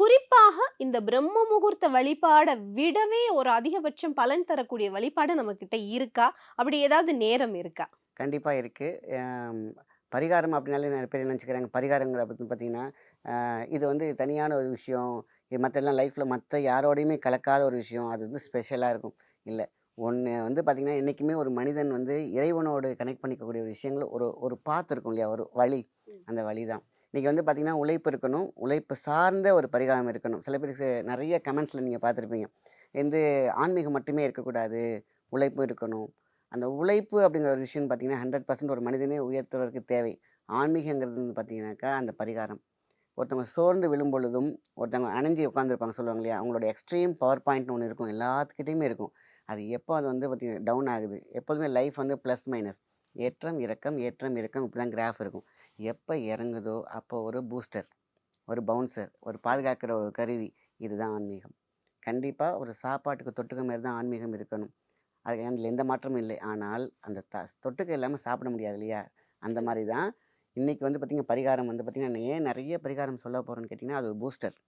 குறிப்பாக இந்த பிரம்ம முகூர்த்த வழிபாட விடவே ஒரு அதிகபட்சம் பலன் தரக்கூடிய வழிபாடு நம்மகிட்ட இருக்கா? அப்படி ஏதாவது நேரம் இருக்கா? கண்டிப்பா இருக்கு. அம் பரிகாரம் அப்படின்னாலே நெறைய பேர் என்ன நெனச்சுக்கிறாங்க, பரிகாரங்கிற பத்தி பார்த்தீங்கன்னா, இது வந்து தனியான ஒரு விஷயம். இது மத்தெல்லாம் லைஃப்ல மத்த யாரோடையுமே கலக்காத ஒரு விஷயம். அது வந்து ஸ்பெஷலா இருக்கும். இல்ல. ஒண்ணு வந்து பார்த்தீங்கன்னா, என்னைக்குமே ஒரு மனிதன் வந்து இறைவனோடு கனெக்ட் பண்ணிக்கக்கூடிய ஒரு விஷயங்கள் ஒரு ஒரு பாத் இருக்கும் இல்லையா? ஒரு வழி. ம். அந்த வழி தான். இன்னைக்கு வந்து பார்த்தீங்கன்னா, உழைப்பு இருக்கணும். உழைப்பு சார்ந்த ஒரு பரிகாரம் இருக்கணும். சில பேருக்கு நெறைய கமெண்ட்ஸ்ல நீங்க பார்த்துருப்பீங்க. வந்து ஆன்மீகம் மட்டுமே இருக்கக்கூடாது. உழைப்பும் இருக்கணும். அந்த உழைப்பு அப்படிங்கிற ஒரு விஷயம் பார்த்தீங்கன்னா, 100% ஒரு மனிதனே உயர்த்துவதற்கு தேவை. ஆன்மீகங்கிறது வந்து பார்த்தீங்கன்னாக்கா, அந்த பரிகாரம். ஒருத்தவங்க சோர்ந்து விழும்பொழுதும், ஒருத்தவங்க அணைஞ்சு உட்காந்துருப்பாங்க சொல்லுவாங்க இல்லையா? அவங்களோட எக்ஸ்ட்ரீம் பவர் பாயிண்ட்ன்னு ஒண்ணு இருக்கும். எல்லாத்துக்கிட்டயுமே இருக்கும். அது எப்போ அது வந்து பார்த்தீங்கன்னா டவுன் ஆகுது. எப்போதுமே லைஃப் வந்து ப்ளஸ், மைனஸ். ஏற்றம், இறக்கம், ஏற்றம், இறக்கம் இப்படிதான் கிராஃப் இருக்கும். எப்ப இறங்குதோ, அப்போ ஒரு பூஸ்டர், ஒரு பவுன்சர், ஒரு பாதுகாக்கிற ஒரு கருவி. இதுதான் ஆன்மீகம். கண்டிப்பா ஒரு சாப்பாட்டுக்கு தொட்டுக்க மாரி தான் ஆன்மீகம் இருக்கணும். அது அதில எந்த மாற்றமும் இல்லை. ஆனால், அந்த தொட்டுக்க இல்லாம சாப்பிட முடியாது இல்லையா? அந்த ம். மாரி தான் இன்னைக்கு வந்து பார்த்தீங்கன்னா, பரிகாரம் வந்து பார்த்தீங்கன்னா, ஏன் நெறைய பரிகாரம் சொல்ல போறோம்ன்னு கேட்டீங்கன்னா, அது ஒரு பூஸ்டர்.